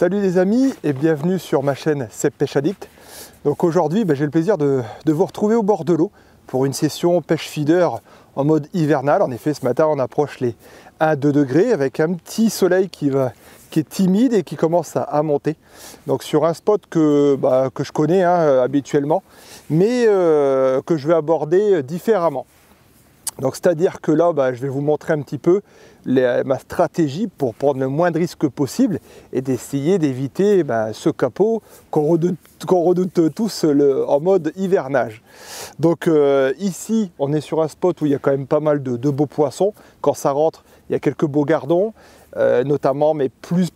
Salut les amis et bienvenue sur ma chaîne Seb Pêche Addict. Donc aujourd'hui j'ai le plaisir de vous retrouver au bord de l'eau pour une session pêche feeder en mode hivernal. En effet ce matin on approche les 1-2 degrés avec un petit soleil qui est timide et qui commence à monter. Donc sur un spot que je connais habituellement mais que je vais aborder différemment. Donc c'est-à-dire que là, je vais vous montrer un petit peu ma stratégie pour prendre le moins de risques possible et d'essayer d'éviter ce capot qu'on redoute tous en mode hivernage. Donc ici, on est sur un spot où il y a quand même pas mal de beaux poissons. Quand ça rentre, il y a quelques beaux gardons. Notamment, mais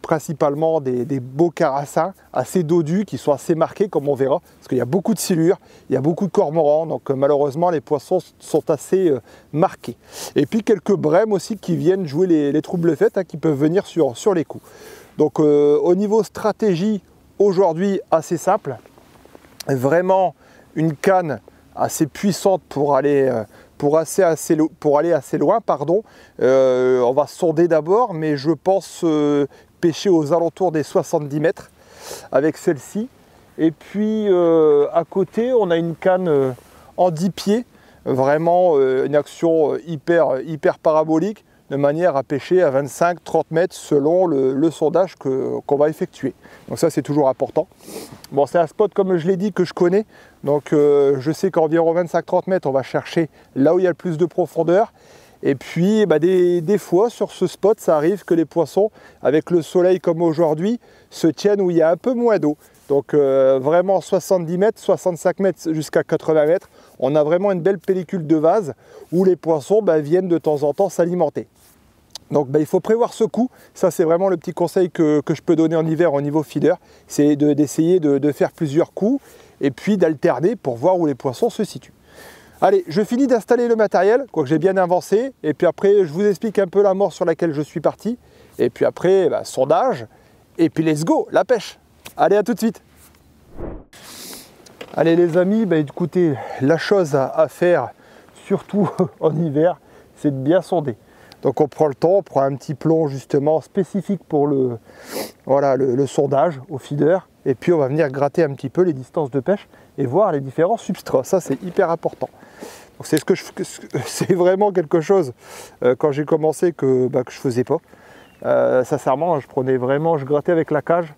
principalement des beaux carassins assez dodus qui sont assez marqués comme on verra parce qu'il y a beaucoup de silures, il y a beaucoup de cormorans, donc malheureusement les poissons sont assez marqués. Et puis quelques brèmes aussi qui viennent jouer les troubles fêtes qui peuvent venir sur les coups. Donc au niveau stratégie aujourd'hui assez simple, vraiment une canne assez puissante pour aller assez loin, pardon. On va sonder d'abord, mais je pense pêcher aux alentours des 70 mètres avec celle-ci. Et puis à côté, on a une canne en 10 pieds, vraiment une action hyper parabolique, de manière à pêcher à 25-30 mètres selon le sondage qu'on va effectuer. Donc ça c'est toujours important. Bon, c'est un spot comme je l'ai dit que je connais, donc je sais qu'environ 25-30 mètres on va chercher là où il y a le plus de profondeur. Et puis des fois sur ce spot ça arrive que les poissons avec le soleil comme aujourd'hui se tiennent où il y a un peu moins d'eau. Donc vraiment 70 mètres, 65 mètres jusqu'à 80 mètres, on a vraiment une belle pellicule de vase où les poissons viennent de temps en temps s'alimenter. Donc il faut prévoir ce coup, ça c'est vraiment le petit conseil que je peux donner en hiver au niveau feeder, c'est d'essayer de faire plusieurs coups et puis d'alterner pour voir où les poissons se situent. Allez, je finis d'installer le matériel, quoique j'ai bien avancé, et puis après je vous explique un peu la mort sur laquelle je suis parti, et puis après sondage, et puis let's go, la pêche. Allez, à tout de suite. Allez les amis, écoutez, la chose à faire, surtout en hiver, c'est de bien sonder. Donc on prend le temps, on prend un petit plomb justement spécifique pour le sondage au feeder, et puis on va venir gratter un petit peu les distances de pêche et voir les différents substrats. Ça c'est hyper important. Donc c'est vraiment quelque chose quand j'ai commencé que je faisais pas. Sincèrement, je grattais avec la cage.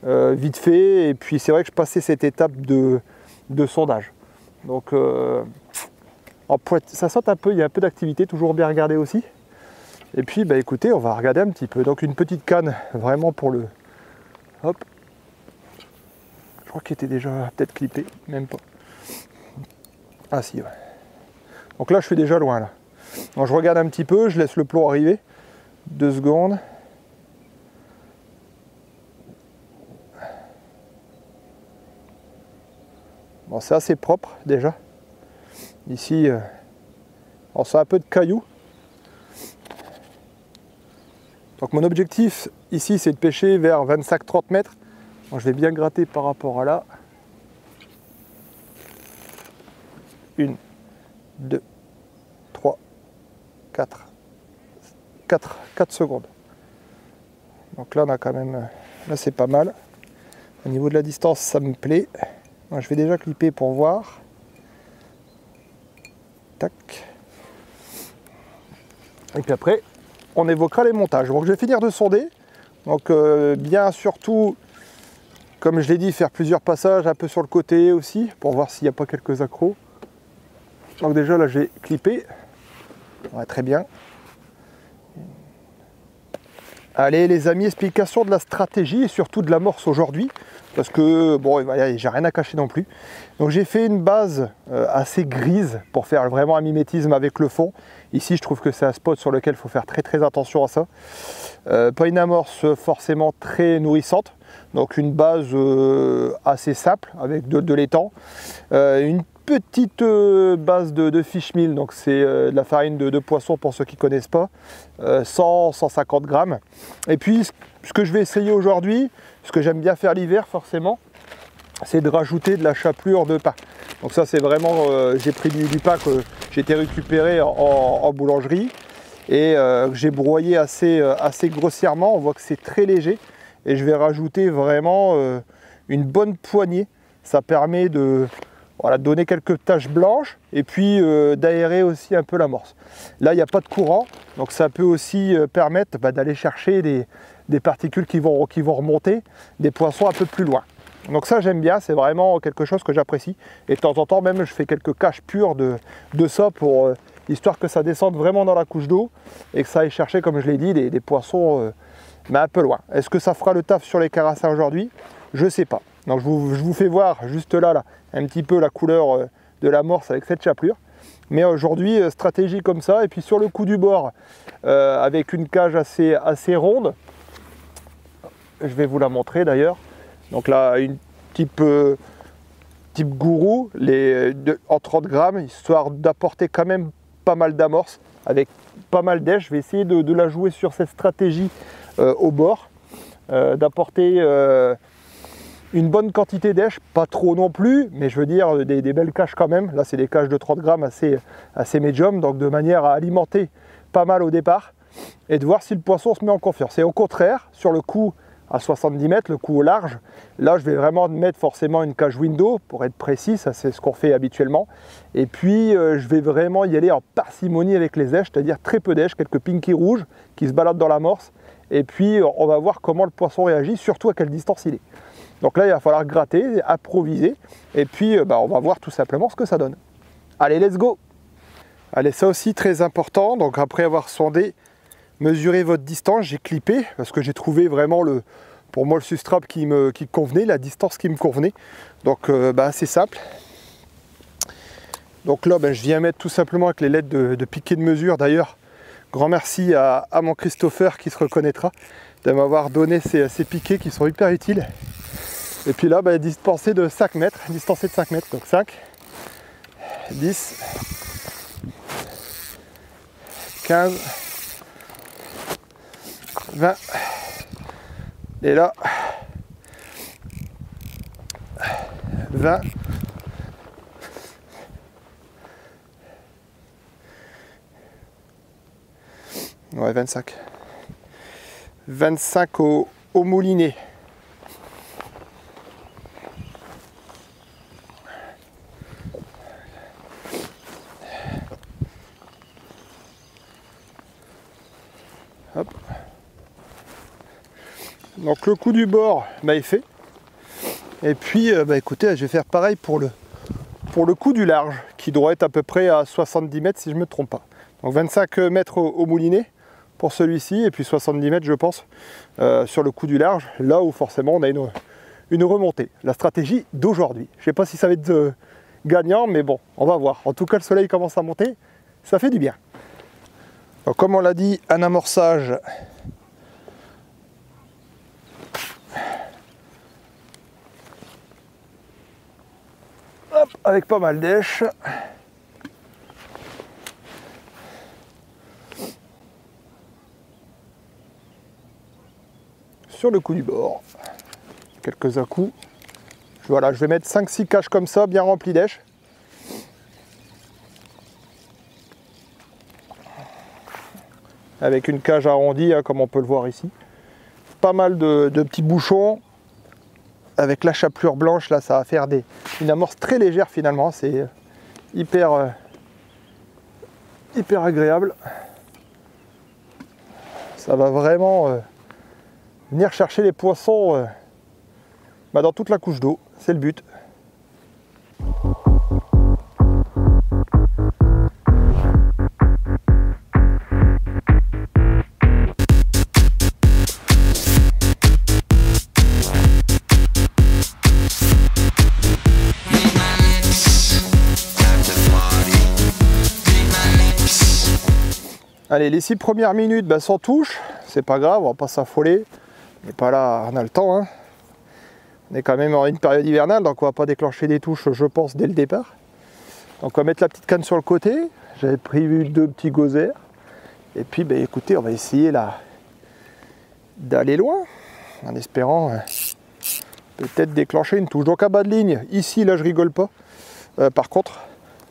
Vite fait, et puis c'est vrai que je passais cette étape de sondage. Donc ça saute un peu, il y a un peu d'activité, toujours bien regarder aussi. Et puis écoutez, on va regarder un petit peu. Donc une petite canne vraiment pour le... Hop. Je crois qu'il était déjà peut-être clippé, même pas. Ah si, ouais. Donc là je suis déjà loin là. Donc je regarde un petit peu, je laisse le plomb arriver. 2 secondes. Bon, c'est assez propre déjà. Ici, on sent un peu de cailloux. Donc mon objectif ici, c'est de pêcher vers 25-30 mètres. Bon, je vais bien gratter par rapport à là. 1, 2, 3, 4 secondes. Donc là, on a quand même... Là, c'est pas mal. Au niveau de la distance, ça me plaît. Je vais déjà clipper pour voir. Tac. Et puis après, on évoquera les montages. Donc je vais finir de sonder. Donc bien surtout, comme je l'ai dit, faire plusieurs passages un peu sur le côté aussi, pour voir s'il n'y a pas quelques accros. Donc déjà là, j'ai clippé. Ouais, très bien. Allez les amis, explication de la stratégie et surtout de l'amorce aujourd'hui, parce que bon, j'ai rien à cacher non plus. Donc j'ai fait une base assez grise pour faire vraiment un mimétisme avec le fond. Ici je trouve que c'est un spot sur lequel il faut faire très attention à ça. Pas une amorce forcément très nourrissante, donc une base assez simple avec de l'étang. Une petite base de fish meal, donc c'est de la farine de poisson pour ceux qui ne connaissent pas, 100-150 grammes. Et puis ce que je vais essayer aujourd'hui, ce que j'aime bien faire l'hiver forcément, c'est de rajouter de la chapelure de pain. Donc ça c'est vraiment, j'ai pris du pain que j'ai été récupéré en boulangerie et j'ai broyé assez grossièrement. On voit que c'est très léger et je vais rajouter vraiment une bonne poignée. Ça permet de voilà, donner quelques taches blanches et puis d'aérer aussi un peu l'amorce. Là, il n'y a pas de courant, donc ça peut aussi permettre d'aller chercher des particules qui vont remonter, des poissons un peu plus loin. Donc ça, j'aime bien, c'est vraiment quelque chose que j'apprécie. Et de temps en temps, même, je fais quelques caches pures de ça pour histoire que ça descende vraiment dans la couche d'eau et que ça aille chercher, comme je l'ai dit, des poissons mais un peu loin. Est-ce que ça fera le taf sur les carassins aujourd'hui? Je ne sais pas. Donc je vous fais voir juste là, un petit peu la couleur de l'amorce avec cette chapelure. Mais aujourd'hui, stratégie comme ça. Et puis sur le coup du bord, avec une cage assez ronde, je vais vous la montrer d'ailleurs. Donc là, une type gourou, en 30 grammes, histoire d'apporter quand même pas mal d'amorce, avec pas mal d'èche. Je vais essayer de la jouer sur cette stratégie au bord, d'apporter une bonne quantité d'èche, pas trop non plus, mais je veux dire des belles caches quand même. Là, c'est des caches de 30 grammes assez médium, donc de manière à alimenter pas mal au départ et de voir si le poisson se met en confiance. Et au contraire, sur le coup à 70 mètres, le coup au large, là, je vais vraiment mettre forcément une cage window pour être précis, ça c'est ce qu'on fait habituellement. Et puis, je vais vraiment y aller en parcimonie avec les èches, c'est-à-dire très peu d'èches, quelques pinky rouges qui se baladent dans l'amorce. Et puis, on va voir comment le poisson réagit, surtout à quelle distance il est. Donc là, il va falloir gratter, improviser, et puis on va voir tout simplement ce que ça donne. Allez, let's go! Allez, ça aussi très important, donc après avoir sondé, mesurez votre distance, j'ai clippé, parce que j'ai trouvé vraiment pour moi le substrat qui convenait, la distance qui me convenait. Donc c'est simple. Donc là, je viens mettre tout simplement avec les lettres de piquet de mesure. D'ailleurs, grand merci à mon Christopher qui se reconnaîtra de m'avoir donné ces piquets qui sont hyper utiles. Et puis là, distancé de 5 mètres, distancé de 5 mètres, donc 5, 10, 15, 20, et là, 20, ouais, 25, 25 au moulinet. Hop. Donc le coup du bord est fait. Et puis écoutez, je vais faire pareil pour le coup du large, qui doit être à peu près à 70 mètres si je ne me trompe pas. Donc 25 mètres au moulinet pour celui-ci, et puis 70 mètres je pense sur le coup du large, là où forcément on a une remontée. La stratégie d'aujourd'hui. Je ne sais pas si ça va être gagnant, mais bon, on va voir. En tout cas, le soleil commence à monter, ça fait du bien. Donc, comme on l'a dit, un amorçage avec pas mal d'èche. Sur le coup du bord, quelques à-coups. Voilà, je vais mettre 5-6 caches comme ça, bien remplies d'èche. Avec une cage arrondie, comme on peut le voir ici. Pas mal de petits bouchons. Avec la chapelure blanche, là, ça va faire une amorce très légère finalement. C'est hyper agréable. Ça va vraiment venir chercher les poissons dans toute la couche d'eau. C'est le but. Allez, les 6 premières minutes sans touche, c'est pas grave, on va pas s'affoler. On n'est pas là, on a le temps. Hein. On est quand même en une période hivernale, donc on va pas déclencher des touches, je pense, dès le départ. Donc on va mettre la petite canne sur le côté. J'avais prévu 2 petits gozer. Et puis écoutez, on va essayer là d'aller loin, en espérant peut-être déclencher une touche. Donc à bas de ligne, ici, là je rigole pas. Par contre,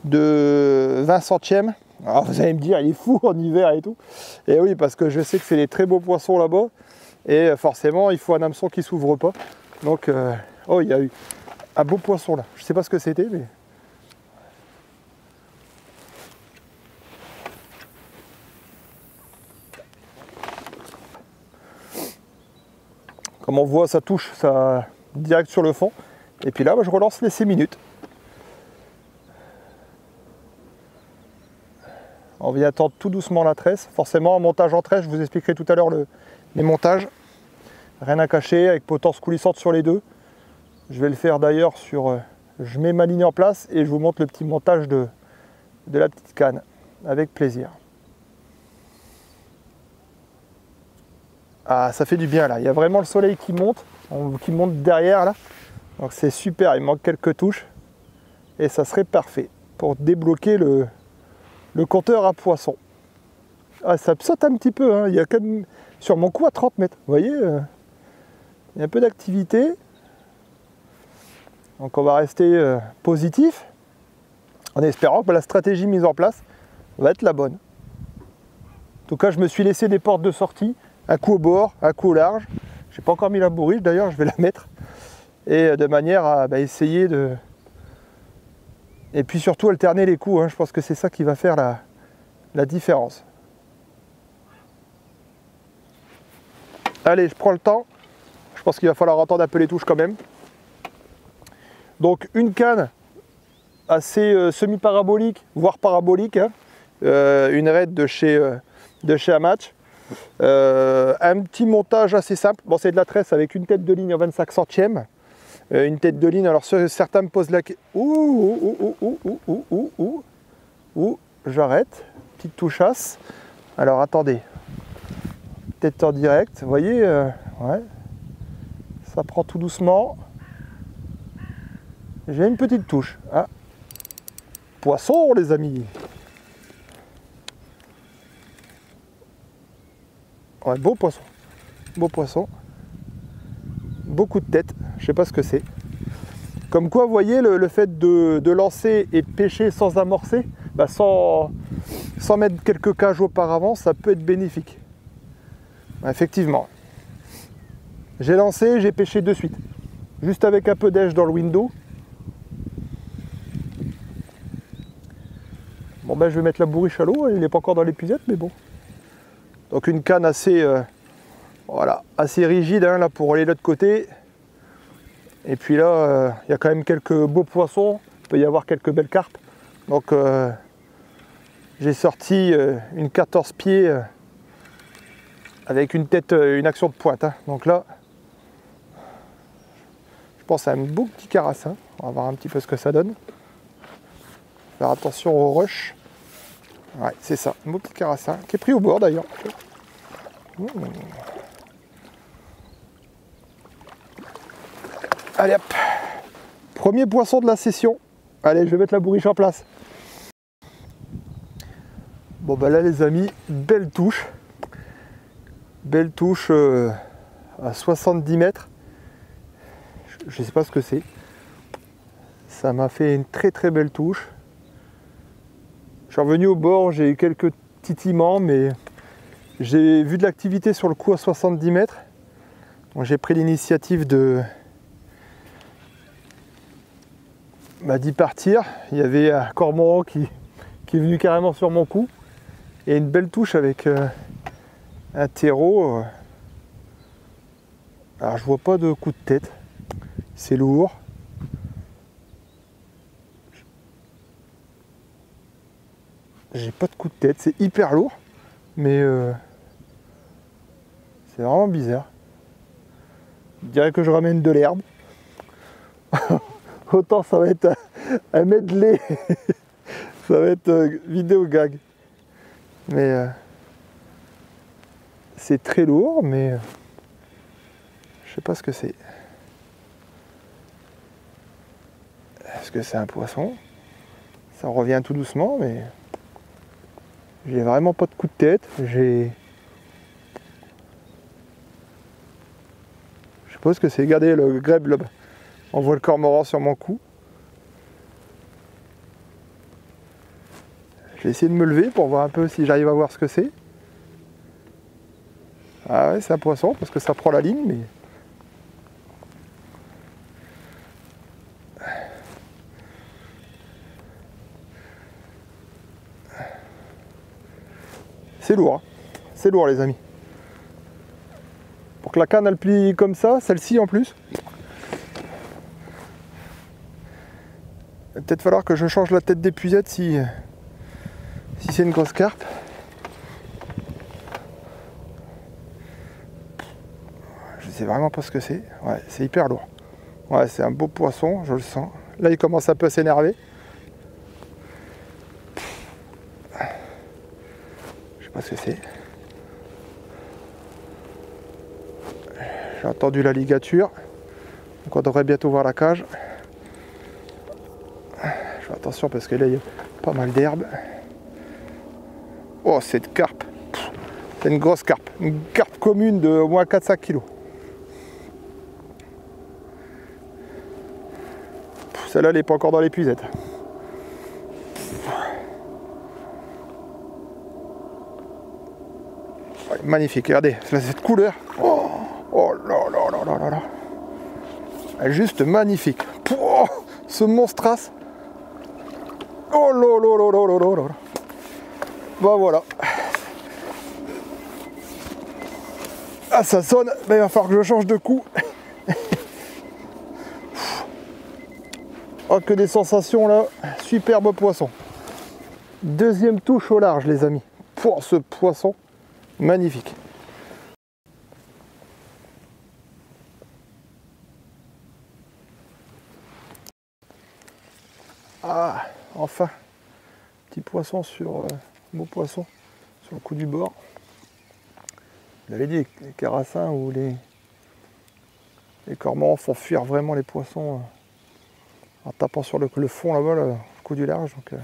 de 20 centièmes. Alors vous allez me dire, il est fou en hiver et tout. Et oui, parce que je sais que c'est des très beaux poissons là-bas. Et forcément, il faut un hameçon qui s'ouvre pas. Donc, oh, il y a eu un beau poisson là. Je sais pas ce que c'était, mais... Comme on voit, ça touche ça direct sur le fond. Et puis là, je relance les 6 minutes. On vient attendre tout doucement la tresse. Forcément, un montage en tresse, je vous expliquerai tout à l'heure les montages. Rien à cacher, avec potence coulissante sur les deux. Je vais le faire d'ailleurs sur... je mets ma ligne en place et je vous montre le petit montage de la petite canne. Avec plaisir. Ah, ça fait du bien là. Il y a vraiment le soleil qui monte derrière là. Donc c'est super, il manque quelques touches. Et ça serait parfait pour débloquer le compteur à poisson. Ah, ça saute un petit peu, hein. Il y a quand même sur mon coup à 30 mètres. Vous voyez, il y a un peu d'activité. Donc on va rester positif en espérant que la stratégie mise en place va être la bonne. En tout cas, je me suis laissé des portes de sortie, un coup au bord, un coup au large. Je n'ai pas encore mis la bourriche d'ailleurs, je vais la mettre. Et de manière à essayer de... Et puis surtout alterner les coups, hein. Je pense que c'est ça qui va faire la différence. Allez, je prends le temps. Je pense qu'il va falloir entendre un peu les touches quand même. Donc une canne assez semi-parabolique, voire parabolique, hein. Une raide de chez Hamach. Un petit montage assez simple. Bon, c'est de la tresse avec une tête de ligne en 25 centièmes. Une tête de ligne, alors certains me posent la question. Ouh, j'arrête. Petite touchasse. Alors attendez. Tête en direct. Vous voyez, ouais. Ça prend tout doucement. J'ai une petite touche. Ah. Poisson, les amis. Ouais, beau poisson. Beau poisson. Beaucoup de tête. Je sais pas ce que c'est. Comme quoi, vous voyez, le fait de lancer et de pêcher sans amorcer, sans mettre quelques cages auparavant, ça peut être bénéfique. Effectivement. J'ai lancé, j'ai pêché de suite. Juste avec un peu d'èche dans le window. Bon ben je vais mettre la bourriche à l'eau, il n'est pas encore dans l'épuisette, mais bon. Donc une canne assez, voilà, assez rigide hein, là pour aller de l'autre côté. Et puis là, il y a quand même quelques beaux poissons, il peut y avoir quelques belles carpes. Donc j'ai sorti une 14 pieds avec une tête, une action de pointe. Hein. Donc là, je pense à un beau petit carassin. On va voir un petit peu ce que ça donne. Faire attention au rush. Ouais, c'est ça, un beau petit carassin qui est pris au bord d'ailleurs. Allez hop, premier poisson de la session. Allez, je vais mettre la bourriche en place. Bon bah là les amis, belle touche. Belle touche à 70 mètres. Je ne sais pas ce que c'est. Ça m'a fait une très très belle touche. Je suis revenu au bord, j'ai eu quelques titillements, mais j'ai vu de l'activité sur le coup à 70 mètres. Donc j'ai pris l'initiative d'y partir. Il y avait un cormoran qui est venu carrément sur mon cou. Et une belle touche avec un terreau. Alors je vois pas de coup de tête. C'est lourd. J'ai pas de coup de tête, c'est hyper lourd, mais c'est vraiment bizarre. Je dirais que je ramène de l'herbe. Autant ça va être un medley, ça va être vidéo gag. Mais c'est très lourd, mais je sais pas ce que c'est. Est-ce que c'est un poisson? Ça revient tout doucement, mais j'ai vraiment pas de coup de tête. Je sais pas ce que c'est. Regardez le grèbe là-bas. On voit le cormoran sur mon cou. Je vais essayer de me lever pour voir un peu si j'arrive à voir ce que c'est. Ah ouais, c'est un poisson parce que ça prend la ligne, mais... C'est lourd, hein. C'est lourd les amis. Pour que la canne elle plie comme ça, celle-ci en plus. Il va peut-être falloir que je change la tête d'épuisette si c'est une grosse carpe. Je sais vraiment pas ce que c'est. Ouais, c'est hyper lourd. Ouais, c'est un beau poisson, je le sens. Là, il commence un peu à s'énerver. Je sais pas ce que c'est. J'ai entendu la ligature. Donc on devrait bientôt voir la cage. Je fais attention parce que là, il y a pas mal d'herbe. Oh, cette carpe. C'est une grosse carpe. Une carpe commune de au moins 4-5 kg. Celle-là, elle n'est pas encore dans l'épuisette. Ouais, magnifique, regardez, cette couleur. Oh, oh là là là là là là. Elle est juste magnifique. Oh, ce monstrasse. Oh là là là là là là là. Bah voilà. Ah, ça sonne, mais il va falloir que je change de coup. Oh, que des sensations là. Superbe poisson. Deuxième touche au large, les amis. Pour ce poisson, magnifique. Ah, enfin. Petit poisson sur... beau poisson sur le coup du bord. Vous l'avez dit, les carassins ou les cormorans font fuir vraiment les poissons en tapant sur le fond là-bas, le coup du large. Donc,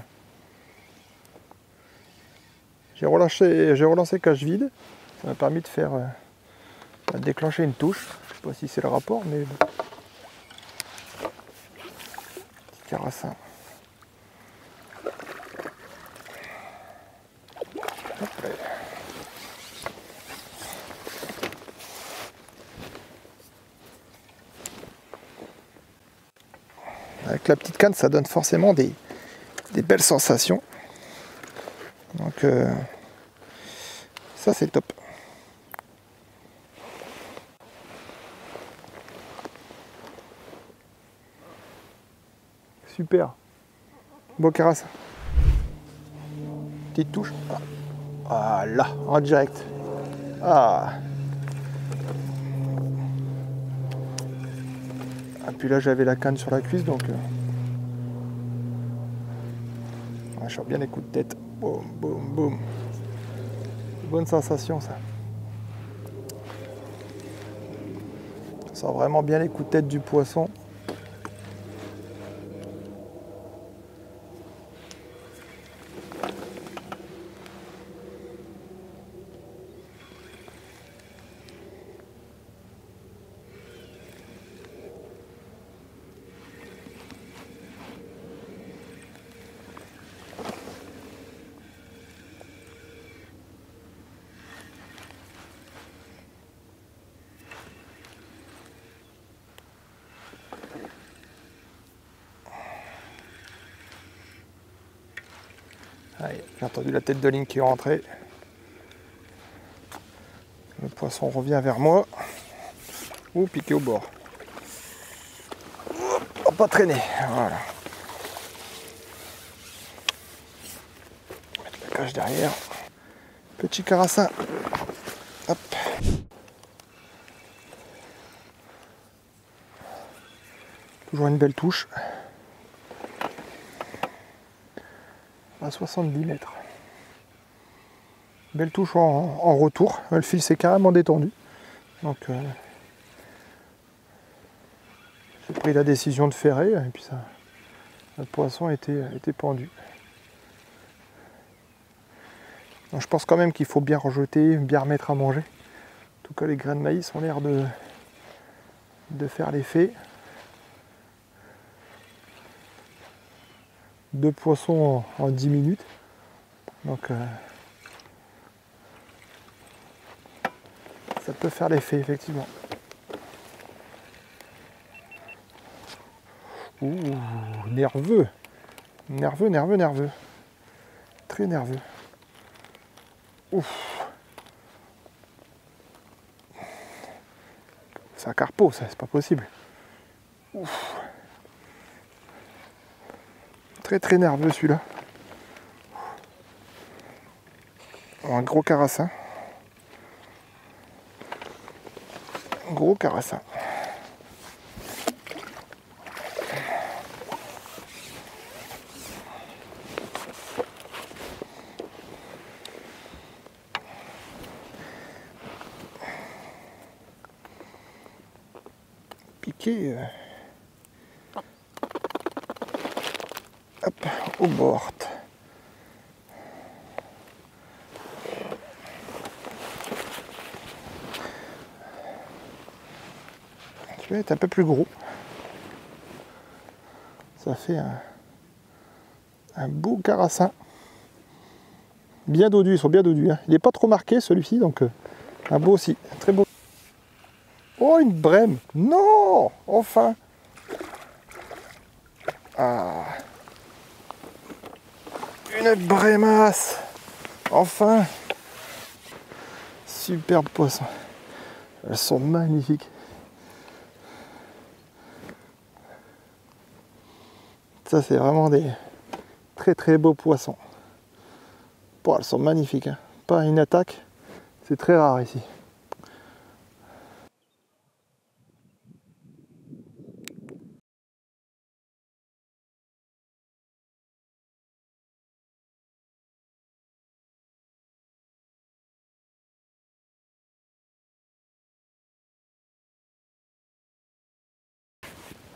j'ai relancé cage vide. Ça m'a permis de faire déclencher une touche. Je sais pas si c'est le rapport, mais bon. Petit carassin. Hop là. Avec la petite canne, ça donne forcément des belles sensations. Donc ça c'est top. Super. Beau carassin. Petite touche. Ah là, en direct. Ah. Et puis là j'avais la canne sur la cuisse, donc je sens bien les coups de tête. Boum, boum, boum. Bonne sensation ça. On sent vraiment bien les coups de tête du poisson. J'ai entendu la tête de ligne qui est rentrée. Le poisson revient vers moi. Ou piqué au bord. Hop, pas traîner. Voilà. Mettre la cage derrière. Petit carassin. Hop. Toujours une belle touche. À 70 mètres. Belle touche en retour. Le fil s'est carrément détendu. Donc j'ai pris la décision de ferrer et puis ça, le poisson était pendu. Donc je pense quand même qu'il faut bien rejeter, bien remettre à manger. En tout cas les grains de maïs ont l'air de faire l'effet. 2 poissons en 10 minutes. Donc Ça peut faire l'effet, effectivement. Ouh, nerveux. Nerveux, nerveux, nerveux. Très nerveux. Ouf. C'est un carpeau, ça, c'est pas possible. Ouf. Très très nerveux celui-là. Un gros carassin. Gros carassin. Piqué. Hop, au bord. Tu vas être un peu plus gros. Ça fait un beau carassin. Bien dodu, ils sont bien dodus. Hein. Il n'est pas trop marqué celui-ci, donc un beau aussi. Très beau. Oh, une brème. Non, enfin. Ah. Une brémasse. Enfin. Superbe poisson. Elles sont magnifiques. Ça, c'est vraiment des très très beaux poissons. Bon, elles sont magnifiques. Hein. Pas une attaque. C'est très rare ici.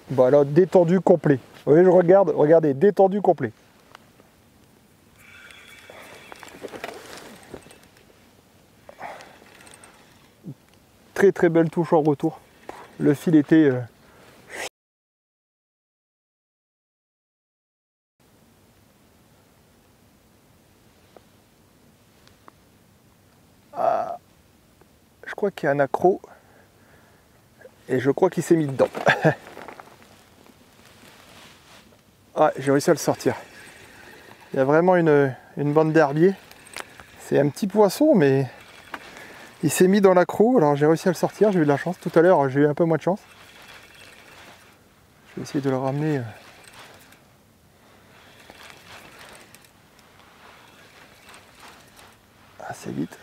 Bon alors, détendu complet. Vous voyez, je regarde, regardez, détendu complet. Très très belle touche en retour. Le fil était... Ah, je crois qu'il y a un accro. Et je crois qu'il s'est mis dedans. Ah, j'ai réussi à le sortir. Il y a vraiment une bande d'herbier. C'est un petit poisson, mais il s'est mis dans l'accro. Alors j'ai réussi à le sortir, j'ai eu de la chance. Tout à l'heure, j'ai eu un peu moins de chance. Je vais essayer de le ramener. Assez vite.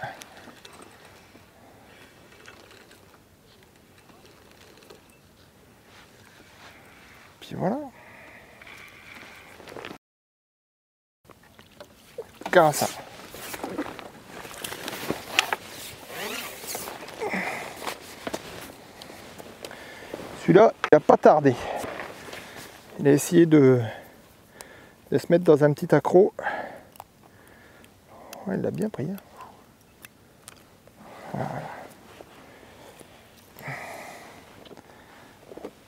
Puis voilà. Carassin. Celui-là, il n'a pas tardé. Il a essayé de se mettre dans un petit accro. Ouais, il l'a bien pris. Hein. Voilà.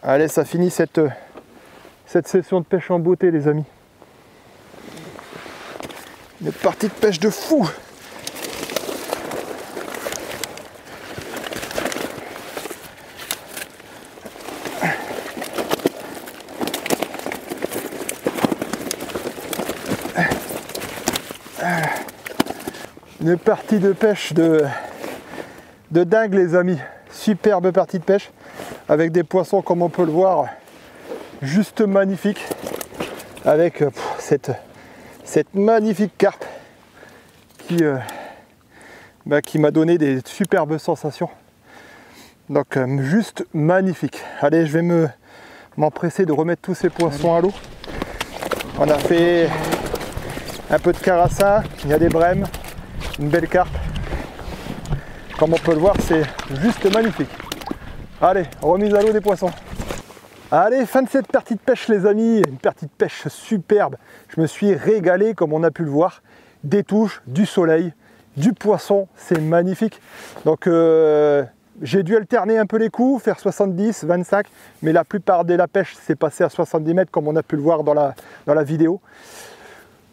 Allez, ça finit cette session de pêche en beauté, les amis. Une partie de pêche de fou. Une partie de pêche de dingue, les amis. Superbe partie de pêche avec des poissons, comme on peut le voir, juste magnifiques, avec cette magnifique carpe qui m'a donné des superbes sensations. Donc juste magnifique. Allez, je vais m'empresser de remettre tous ces poissons à l'eau. On a fait un peu de carassin, il y a des brèmes, une belle carpe. Comme on peut le voir, c'est juste magnifique. Allez, remise à l'eau des poissons. Allez, fin de cette partie de pêche, les amis. Une partie de pêche superbe. Je me suis régalé, comme on a pu le voir. Des touches, du soleil, du poisson, c'est magnifique. Donc j'ai dû alterner un peu les coups, faire 70, 25, mais la plupart de la pêche s'est passée à 70 mètres, comme on a pu le voir dans la vidéo.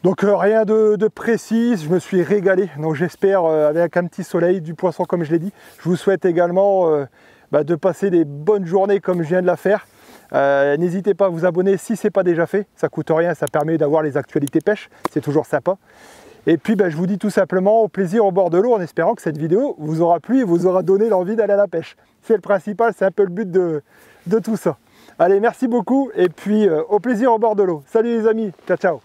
Donc rien de précis, je me suis régalé. Donc j'espère avec un petit soleil, du poisson comme je l'ai dit. Je vous souhaite également de passer des bonnes journées comme je viens de la faire. N'hésitez pas à vous abonner si ce n'est pas déjà fait. Ça coûte rien, ça permet d'avoir les actualités pêche. C'est toujours sympa. Et puis je vous dis tout simplement au plaisir au bord de l'eau en espérant que cette vidéo vous aura plu et vous aura donné l'envie d'aller à la pêche. C'est le principal, c'est un peu le but de tout ça. Allez, merci beaucoup et puis au plaisir au bord de l'eau. Salut les amis, ciao ciao.